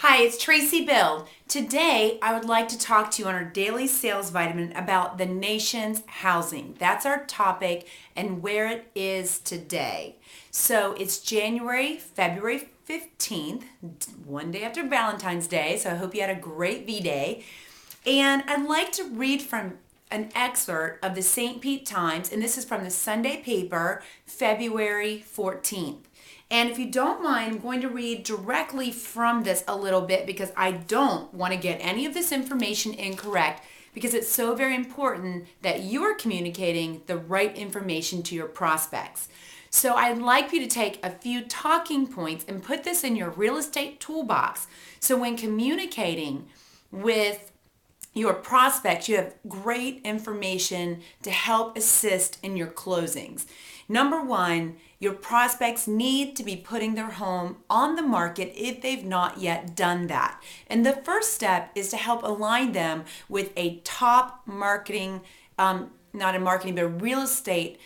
Hi, it's Tracy Bill. Today, I would like to talk to you on our daily sales vitamin about the nation's housing. That's our topic and where it is today. So it's February 15th, one day after Valentine's Day. So I hope you had a great V-Day. And I'd like to read from an excerpt of the St. Pete Times, and this is from the Sunday paper, February 14th. And if you don't mind, I'm going to read directly from this a little bit because I don't want to get any of this information incorrect because it's so very important that you are communicating the right information to your prospects. So I'd like you to take a few talking points and put this in your real estate toolbox. So when communicating with your prospects, you have great information to help assist in your closings. Number one, your prospects need to be putting their home on the market if they've not yet done that. And the first step is to help align them with a top marketing, not a marketing, but a real estate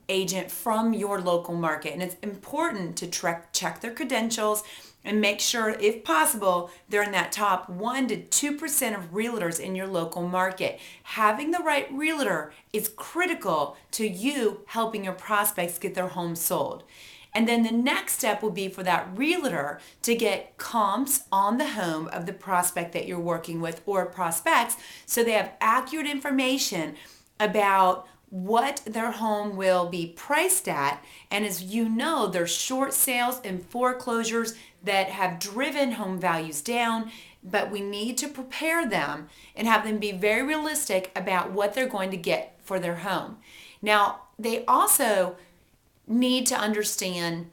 agent from your local market. And it's important to check their credentials and make sure, if possible, they're in that top 1 to 2% of realtors in your local market. Having the right realtor is critical to you helping your prospects get their home sold. And then the next step will be for that realtor to get comps on the home of the prospect that you're working with or prospects so they have accurate information about what their home will be priced at. And as you know, there's short sales and foreclosures that have driven home values down, but we need to prepare them and have them be very realistic about what they're going to get for their home. Now, they also need to understand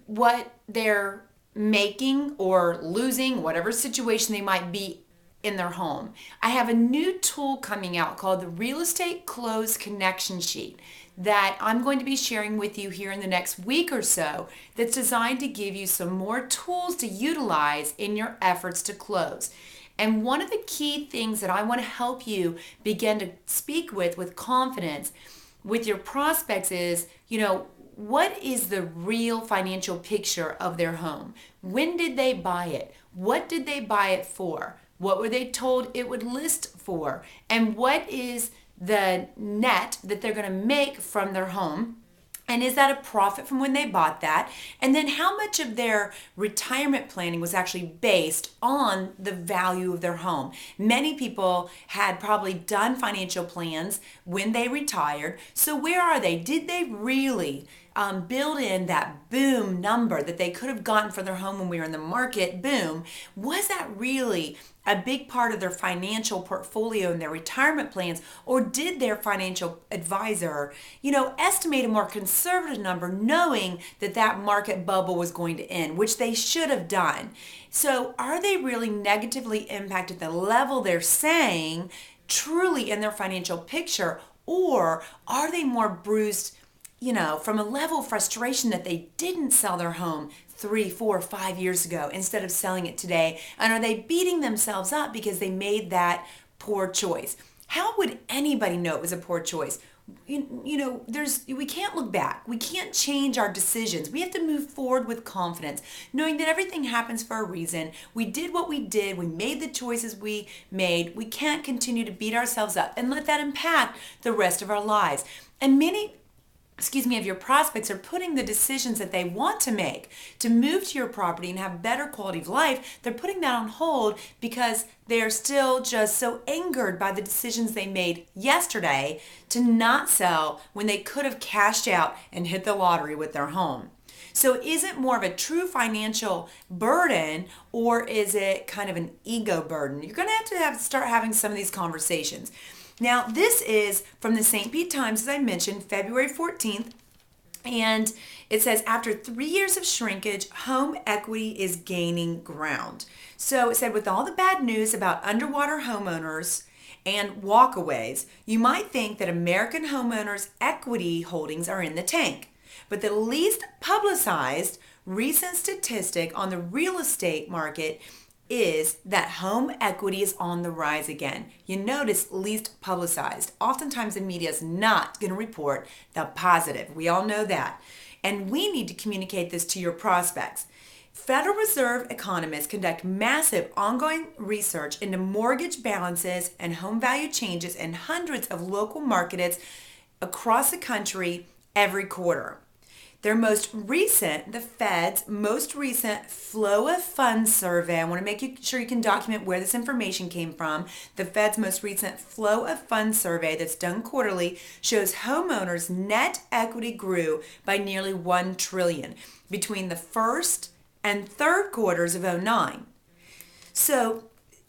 what they're making or losing, whatever situation they might be in their home. I have a new tool coming out called the Real Estate Close Connection Sheet that I'm going to be sharing with you here in the next week or so that's designed to give you some more tools to utilize in your efforts to close. And one of the key things that I want to help you begin to speak with confidence with your prospects is, what is the real financial picture of their home? When did they buy it? What did they buy it for? What were they told it would list for? And what is the net that they're going to make from their home? And is that a profit from when they bought that? And then how much of their retirement planning was actually based on the value of their home? Many people had probably done financial plans when they retired. So where are they? Did they really build in that boom number that they could have gotten for their home when we were in the market boom? Was that really a big part of their financial portfolio and their retirement plans, or did their financial advisor, estimate a more conservative number knowing that that market bubble was going to end, which they should have done? So are they really negatively impacted the level they're saying truly in their financial picture, or are they more bruised from a level of frustration that they didn't sell their home 3, 4, 5 years ago instead of selling it today? And are they beating themselves up because they made that poor choice? How would anybody know it was a poor choice? We can't look back. We can't change our decisions. We have to move forward with confidence, knowing that everything happens for a reason. We did what we did. We made the choices we made. We can't continue to beat ourselves up and let that impact the rest of our lives. And many of your prospects are putting the decisions that they want to make to move to your property and have better quality of life, they're putting that on hold because they're still just so angered by the decisions they made yesterday to not sell when they could have cashed out and hit the lottery with their home. So is it more of a true financial burden, or is it kind of an ego burden? You're going to have to start having some of these conversations. Now, this is from the St. Pete Times, as I mentioned, February 14th, and it says, after 3 years of shrinkage, home equity is gaining ground. So it said, with all the bad news about underwater homeowners and walkaways, you might think that American homeowners' equity holdings are in the tank. But the least publicized recent statistic on the real estate market is that home equity is on the rise again. You notice least publicized. Oftentimes the media is not going to report the positive. We all know that. And we need to communicate this to your prospects. Federal Reserve economists conduct massive ongoing research into mortgage balances and home value changes in hundreds of local markets across the country every quarter. Their most recent, the Fed's most recent flow of funds survey, I want to make sure you can document where this information came from. The Fed's most recent flow of funds survey that's done quarterly shows homeowners' net equity grew by nearly $1 trillion between the first and third quarters of '09. So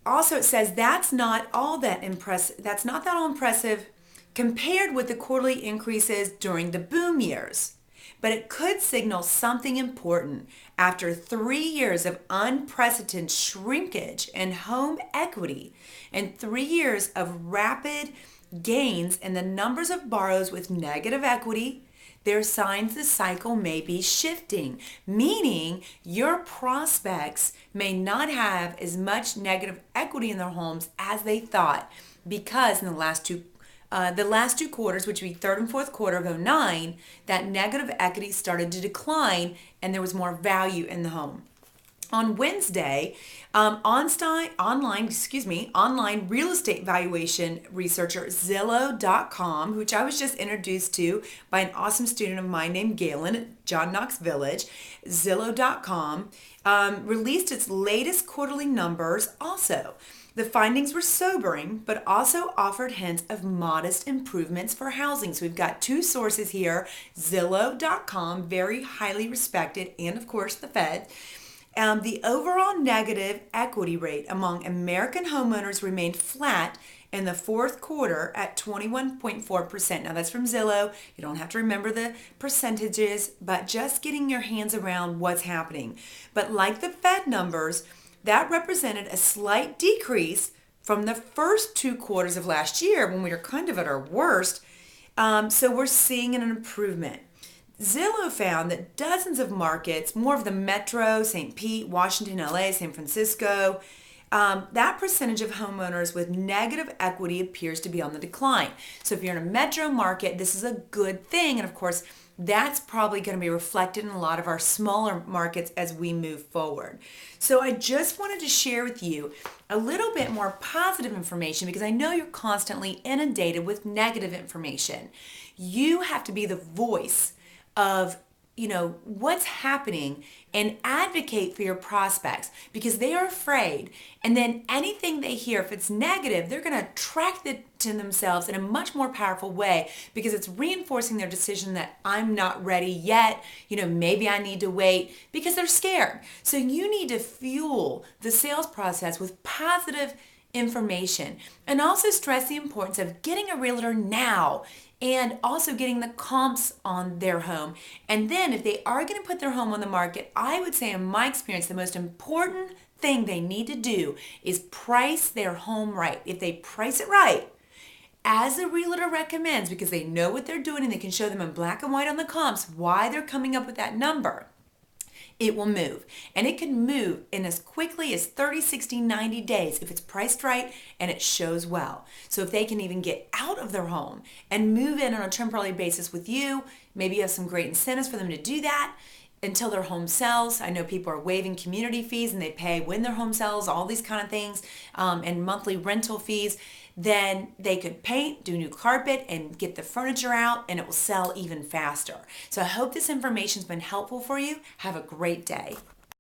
also it says that's not all that impressive. That's not that all impressive compared with the quarterly increases during the boom years. But it could signal something important. After 3 years of unprecedented shrinkage in home equity and 3 years of rapid gains in the numbers of borrowers with negative equity, there are signs the cycle may be shifting, meaning your prospects may not have as much negative equity in their homes as they thought, because in the last two quarters, which would be third and fourth quarter of '09, that negative equity started to decline and there was more value in the home. On Wednesday, online real estate valuation researcher Zillow.com, which I was just introduced to by an awesome student of mine named Galen at John Knox Village, Zillow.com, released its latest quarterly numbers also. The findings were sobering, but also offered hints of modest improvements for housing. So we've got two sources here, Zillow.com, very highly respected, and of course the Fed. The overall negative equity rate among American homeowners remained flat in the fourth quarter at 21.4%. Now that's from Zillow. You don't have to remember the percentages, but just getting your hands around what's happening. But like the Fed numbers, that represented a slight decrease from the first 2 quarters of last year when we were kind of at our worst. So we're seeing an improvement. Zillow found that dozens of markets, more of the metro, St. Pete, Washington, LA, San Francisco, that percentage of homeowners with negative equity appears to be on the decline. So if you're in a metro market, this is a good thing. And of course, that's probably going to be reflected in a lot of our smaller markets as we move forward. So I just wanted to share with you a little bit more positive information because I know you're constantly inundated with negative information. You have to be the voice of what's happening and advocate for your prospects because they are afraid, and then anything they hear, if it's negative, they're going to attract it to themselves in a much more powerful way because it's reinforcing their decision that I'm not ready yet, maybe I need to wait, because they're scared. So you need to fuel the sales process with positive information and also stress the importance of getting a realtor now and also getting the comps on their home. And then if they are going to put their home on the market, I would say in my experience, the most important thing they need to do is price their home right. If they price it right, as the realtor recommends, because they know what they're doing and they can show them in black and white on the comps why they're coming up with that number, it will move. And it can move in as quickly as 30, 60, 90 days if it's priced right and it shows well. So if they can even get out of their home and move in on a temporary basis with you, maybe you have some great incentives for them to do that until their home sells. I know people are waiving community fees and they pay when their home sells, all these kind of things, and monthly rental fees. Then they could paint, do new carpet, and get the furniture out, and it will sell even faster. So I hope this information's been helpful for you. Have a great day.